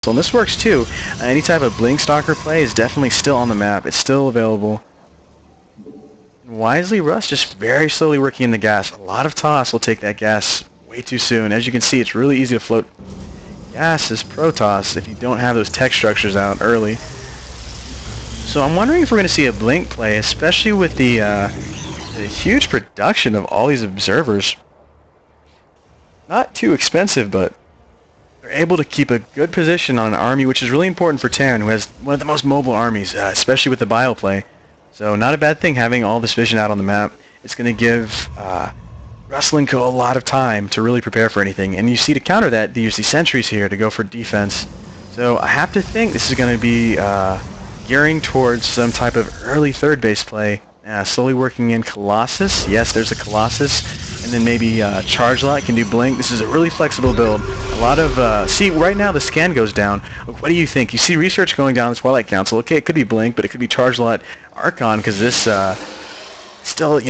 And this works too. Any type of Blink Stalker play is definitely still on the map. It's still available. Wisely, Russ just very slowly working in the gas. A lot of toss will take that gas way too soon. As you can see, it's really easy to float gas as Protoss if you don't have those tech structures out early. So I'm wondering if we're going to see a Blink play, especially with the huge production of all these observers. Not too expensive, but they're able to keep a good position on an army, which is really important for Terran, who has one of the most mobile armies, especially with the bio play. So not a bad thing having all this vision out on the map. It's going to give Ruslenko a lot of time to really prepare for anything. And you see to counter that, they use these sentries here to go for defense. So I have to think this is going to be gearing towards some type of early third base play. Slowly working in Colossus. Yes, there's a Colossus. And then maybe Charge Lot can do Blink. This is a really flexible build. A lot of, see, right now the scan goes down. What do you think? You see research going down in the Twilight Council. Okay, it could be Blink, but it could be Charge Lot Archon, because this, still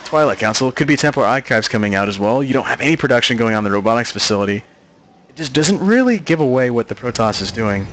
Twilight Council. It could be Templar Archives coming out as well. You don't have any production going on in the robotics facility. It just doesn't really give away what the Protoss is doing.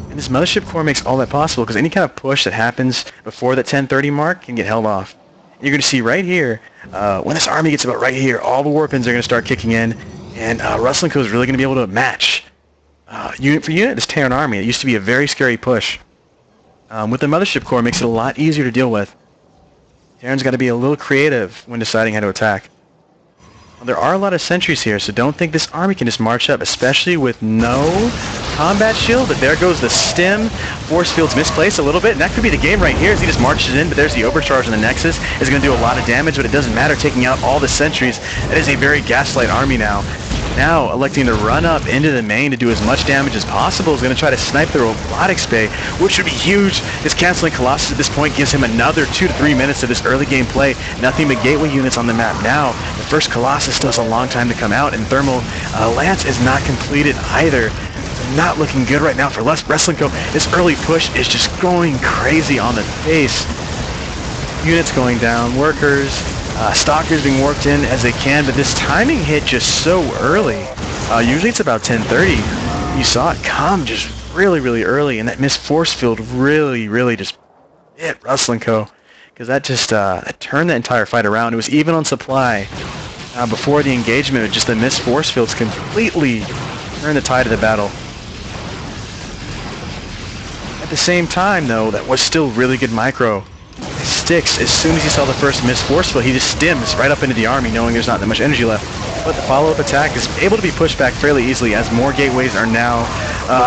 And this Mothership Core makes all that possible, because any kind of push that happens before the 10:30 mark can get held off. You're going to see right here, when this army gets about right here, all the warpins are going to start kicking in, and Ruslenko is really going to be able to match unit for unit this Terran army. It used to be a very scary push. With the Mothership Core, it makes it a lot easier to deal with. Terran's got to be a little creative when deciding how to attack. Well, there are a lot of sentries here, so don't think this army can just march up, especially with no combat shield. But there goes the stim. Force field's misplaced a little bit, and that could be the game right here as he just marches in. But there's the overcharge on the Nexus. It's going to do a lot of damage, but it doesn't matter, taking out all the sentries. It is a very Gaslight army now. Now electing to run up into the main to do as much damage as possible. Is going to try to snipe the robotics bay, which would be huge. This canceling Colossus at this point gives him another 2 to 3 minutes of this early game play. Nothing but gateway units on the map now. The first Colossus still has a long time to come out, and Thermal Lance is not completed either. Not looking good right now for Ruslenko. This early push is just going crazy on the base. Units going down, workers, stalkers being warped in as they can, but this timing hit just so early. Usually it's about 10:30. You saw it come just really early, and that missed force field really just hit Ruslenko, because that just that turned the entire fight around. It was even on supply before the engagement, but just the missed force fields completely turned the tide of the battle. At the same time, though, that was still really good micro. Styx, as soon as he saw the first missed force field, he just stims right up into the army, knowing there's not that much energy left. But the follow-up attack is able to be pushed back fairly easily, as more gateways are now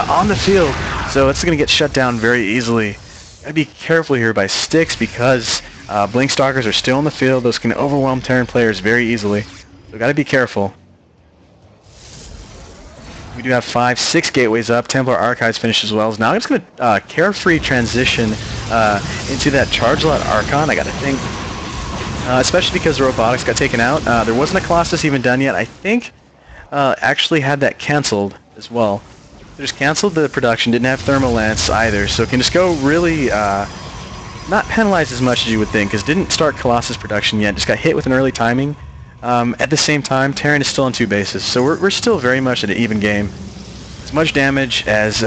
on the field. So it's going to get shut down very easily. Gotta be careful here by Styx, because Blink Stalkers are still in the field. Those can overwhelm Terran players very easily. So gotta be careful. We do have 5, 6 gateways up. Templar Archives finished as well. So now I'm just going to carefree transition into that Charge Lot Archon, I got to think. Especially because the robotics got taken out. There wasn't a Colossus even done yet. I think actually had that cancelled as well. They just canceled the production, didn't have Thermal Lance either. So can just go really not penalized as much as you would think, because didn't start Colossus production yet. Just got hit with an early timing. At the same time, Terran is still on 2 bases, so we're still very much at an even game. As much damage as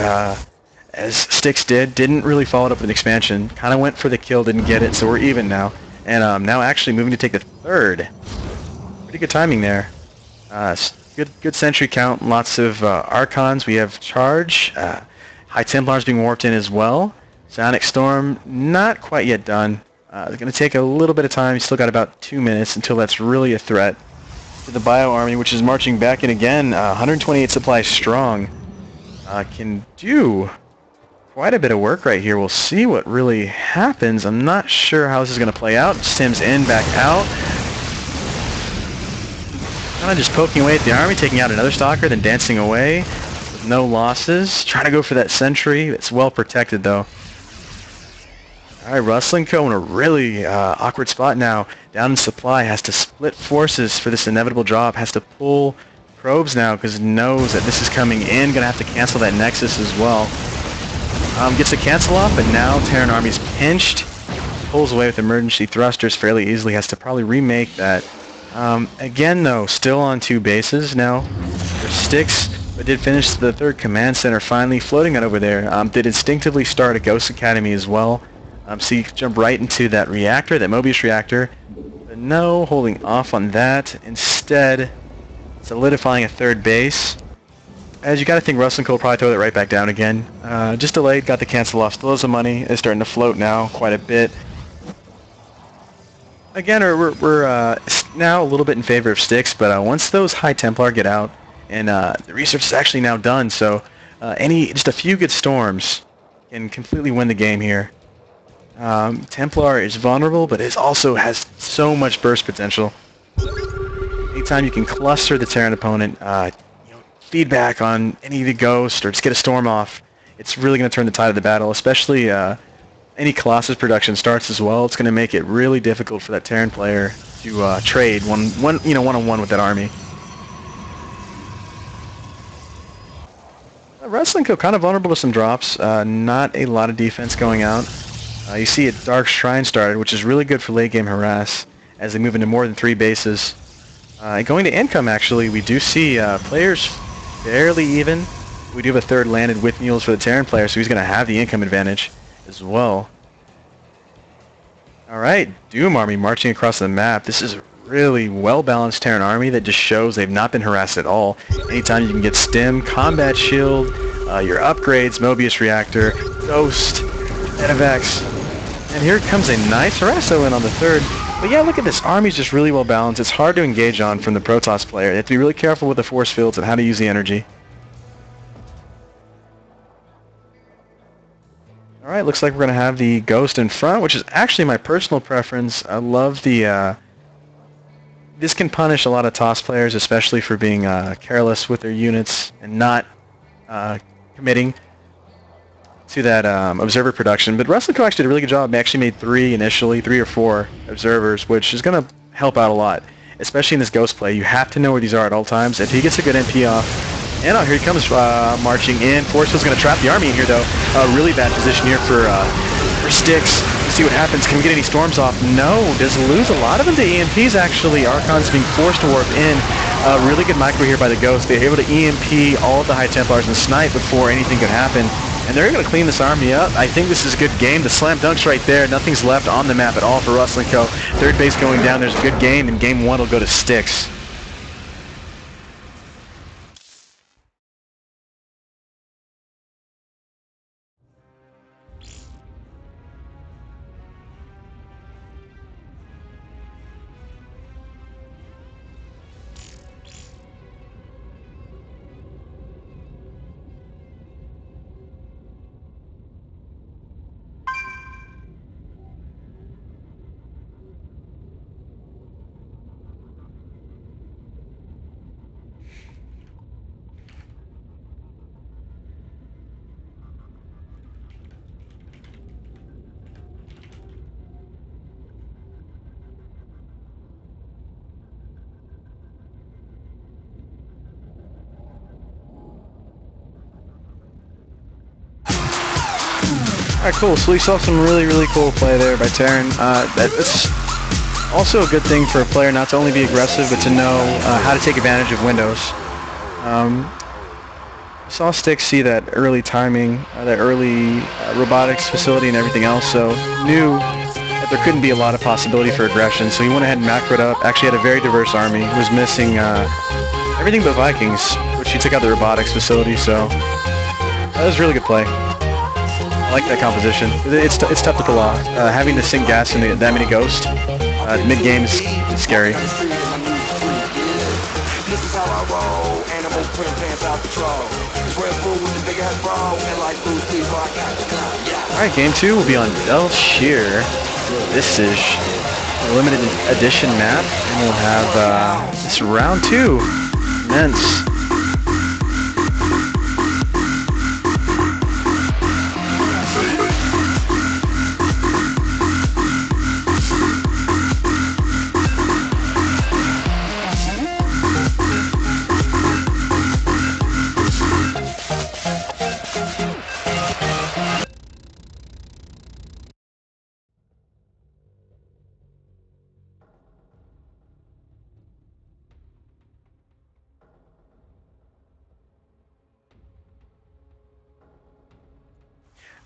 Styx didn't really follow it up with an expansion. Kind of went for the kill, didn't get it, so we're even now. And now actually moving to take the 3rd. Pretty good timing there. Good sentry count, lots of Archons. We have Charge. High Templars being warped in as well. Sonic Storm, not quite yet done. It's going to take a little bit of time. You still got about 2 minutes until that's really a threat to the Bio Army, which is marching back in again. 128 supplies strong. Can do quite a bit of work right here. We'll see what really happens. I'm not sure how this is going to play out. Stims in, back out. Kind of just poking away at the army, taking out another Stalker, then dancing away with no losses. Trying to go for that sentry. It's well protected, though. Alright, Ruslenko in a really awkward spot now. Down in supply, has to split forces for this inevitable drop. Has to pull probes now because it knows that this is coming in. Gonna have to cancel that Nexus as well. Gets a cancel off, but now Terran Army's pinched. Pulls away with emergency thrusters fairly easily. Has to probably remake that. Again, though, still on 2 bases now. For Styx, but did finish the third command center finally floating on over there. Did instinctively start a Ghost Academy as well. So you jump right into that reactor, that Mobius reactor. But no, holding off on that. Instead, solidifying a third base. As you got to think Russell Cole will probably throw that right back down again. Just delayed, got the cancel off. Still has some money. Is starting to float now quite a bit. Again, we're now a little bit in favor of Styx, but once those High Templar get out, and the research is actually now done, so just a few good storms can completely win the game here. Templar is vulnerable, but it also has so much burst potential. Anytime you can cluster the Terran opponent, feedback on any of the ghosts, or just get a storm off, it's really going to turn the tide of the battle, especially any Colossus production starts as well. It's going to make it really difficult for that Terran player to trade one-on-one with that army. Wrestling Co. kind of vulnerable to some drops. Not a lot of defense going out. You see a Dark Shrine started, which is really good for late game harass as they move into more than 3 bases. Going to income, actually, we do see players fairly even. We do have a third landed with mules for the Terran player, so he's going to have the income advantage as well. Alright, Doom Army marching across the map. This is a really well-balanced Terran army that just shows they've not been harassed at all. Anytime you can get Stim, Combat Shield, your upgrades, Mobius Reactor, Ghost, Medivacs, and here comes a nice Harasso in on the third. But yeah, look at this. Army's just really well-balanced. It's hard to engage on from the Protoss player. You have to be really careful with the force fields and how to use the energy. Alright, looks like we're going to have the Ghost in front, which is actually my personal preference. I love the... This can punish a lot of TOS players, especially for being careless with their units and not committing to that observer production. But Wrestling Co. actually did a really good job. They actually made 3 initially, 3 or 4 observers, which is going to help out a lot, especially in this Ghost play. You have to know where these are at all times. If he gets a good MP off... And here he comes marching in. Force Field's going to trap the army in here, though. Really bad position here for Styx. Let's see what happens. Can we get any storms off? No. Does lose a lot of them to EMPs, actually. Archon's being forced to warp in. Really good micro here by the Ghost. They're able to EMP all of the High Templars and snipe before anything could happen. And they're going to clean this army up. I think this is a good game. The slam dunks right there. Nothing's left on the map at all for Wrestling Co. Third base going down. There's a good game, and game 1 will go to Styx. Alright, cool. So we saw some really cool play there by Terran. That's also a good thing for a player not to only be aggressive, but to know how to take advantage of windows. Saw Styx see that early timing, that early robotics facility and everything else, so knew that there couldn't be a lot of possibility for aggression, so he went ahead and macroed up. Actually had a very diverse army. He was missing everything but Vikings, which he took out the robotics facility, so that was a really good play. I like that composition. It's tough to pull off. Having to sink gas into that many ghosts mid-game is scary. Alright, game 2 will be on Bel'Shir. This is a limited edition map, and we'll have this round 2. Immense.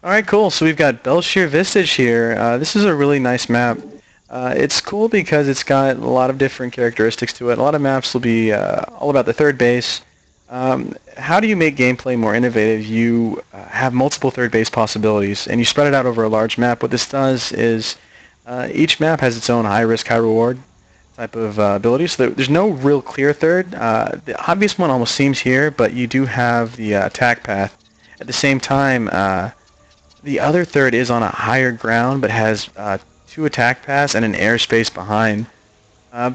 Alright, cool. So we've got Belshir Vistage here. This is a really nice map. It's cool because it's got a lot of different characteristics to it. A lot of maps will be all about the third base. How do you make gameplay more innovative? You have multiple third base possibilities, and you spread it out over a large map. What this does is each map has its own high risk, high reward type of ability. So there's no real clear third. The obvious one almost seems here, but you do have the attack path. At the same time, the other third is on a higher ground, but has 2 attack paths and an airspace behind.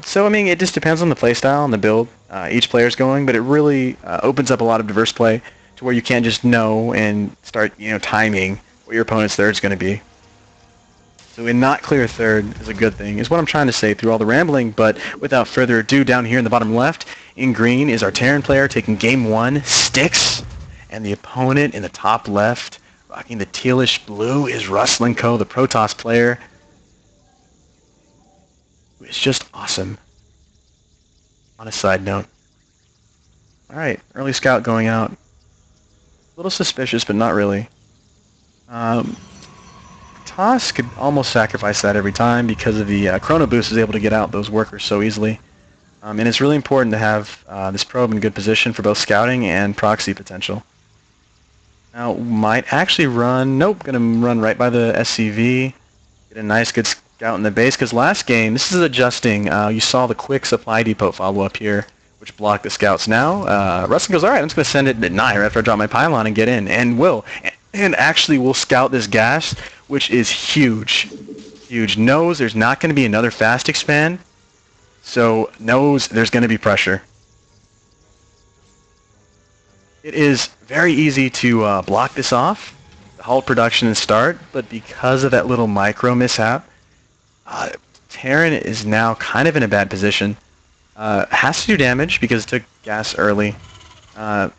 So, I mean, it just depends on the playstyle and the build each player's going, but it really opens up a lot of diverse play to where you can't just know and start, timing what your opponent's third is going to be. So a not clear third is a good thing, is what I'm trying to say through all the rambling, but without further ado, down here in the bottom left, in green is our Terran player taking game 1, Styx, and the opponent in the top left, rocking the tealish blue, is Ruslenko, the Protoss player. It's just awesome. On a side note. Alright, early scout going out. A little suspicious, but not really. Toss could almost sacrifice that every time because of the Chrono Boost is able to get out those workers so easily. And it's really important to have this probe in good position for both scouting and proxy potential. Now, might actually run... Nope, going to run right by the SCV. Get a nice, good scout in the base, because last game, this is adjusting. You saw the quick supply depot follow-up here, which blocked the scouts. Now, Rustin goes, alright, I'm just going to send it at 9 right after I drop my pylon and get in, and will. And actually will scout this gas, which is huge. Huge. Knows there's not going to be another fast expand, so knows there's going to be pressure. It is very easy to block this off, halt production and start, but because of that little micro mishap, Terran is now kind of in a bad position. Has to do damage because it took gas early. The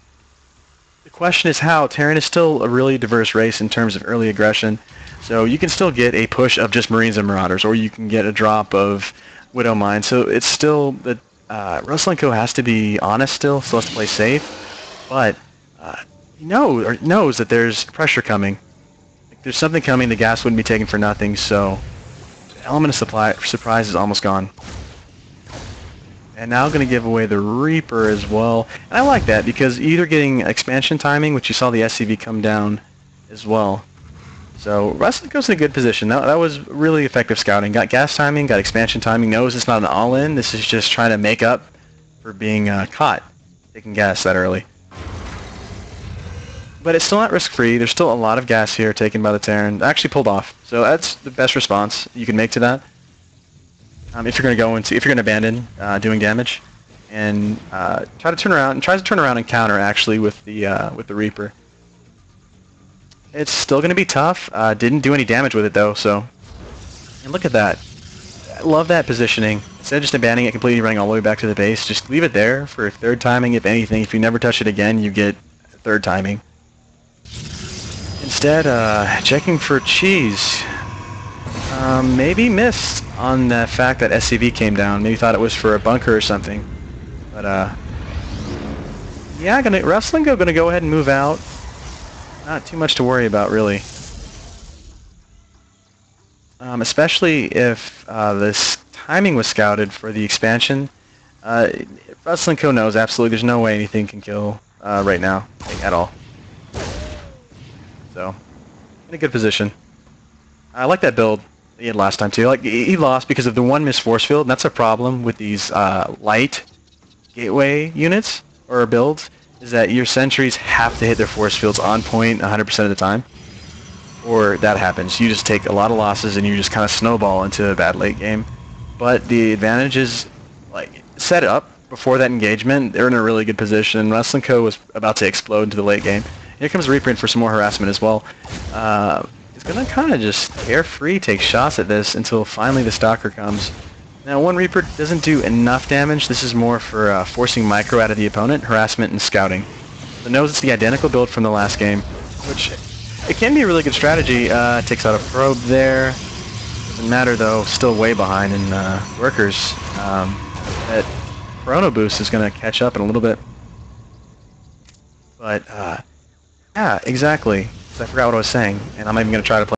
question is how. Terran is still a really diverse race in terms of early aggression, so you can still get a push of just Marines and Marauders, or you can get a drop of Widow Mine, so it's still that Ruslenko has to be honest still, so let's play safe. But he knows that there's pressure coming. Like, there's something coming, the gas wouldn't be taken for nothing, so the element of surprise is almost gone. And now going to give away the Reaper as well. And I like that because either getting expansion timing, which you saw the SCV come down as well. So Ruslenko's in a good position. That was really effective scouting. Got gas timing, got expansion timing, knows it's not an all-in. This is just trying to make up for being caught taking gas that early. But it's still not risk-free. There's still a lot of gas here taken by the Terran. Actually pulled off. So that's the best response you can make to that. If you're going to abandon doing damage, and tries to turn around and counter actually with the Reaper. It's still going to be tough. Didn't do any damage with it though. So, and look at that. I love that positioning. Instead of just abandoning it completely, running all the way back to the base, just leave it there for third timing. If anything, if you never touch it again, you get third timing. Instead, checking for cheese. Maybe missed on the fact that SCV came down. Maybe thought it was for a bunker or something. But, yeah, Ruslenko gonna go ahead and move out. Not too much to worry about, really. Especially if this timing was scouted for the expansion. Ruslenko knows absolutely there's no way anything can kill right now, like, at all. So, in a good position. I like that build he had last time too. Like, he lost because of the one missed force field, and that's a problem with these light gateway units or builds, is that your sentries have to hit their force fields on point 100% of the time, or that happens. You just take a lot of losses and you just kind of snowball into a bad late game. But the advantage is, like, set up before that engagement, they're in a really good position. Ruslenko was about to explode into the late game. Here comes Reaper in for some more harassment as well. He's going to kind of just carefree take shots at this until finally the Stalker comes. Now, one Reaper doesn't do enough damage. This is more for forcing micro out of the opponent, harassment, and scouting. The knows it's the identical build from the last game, which it can be a really good strategy. Takes out a probe there. Doesn't matter though, still way behind in workers. That Chrono Boost is going to catch up in a little bit. But, yeah, exactly. because I forgot what I was saying, and I'm not even going to try to play.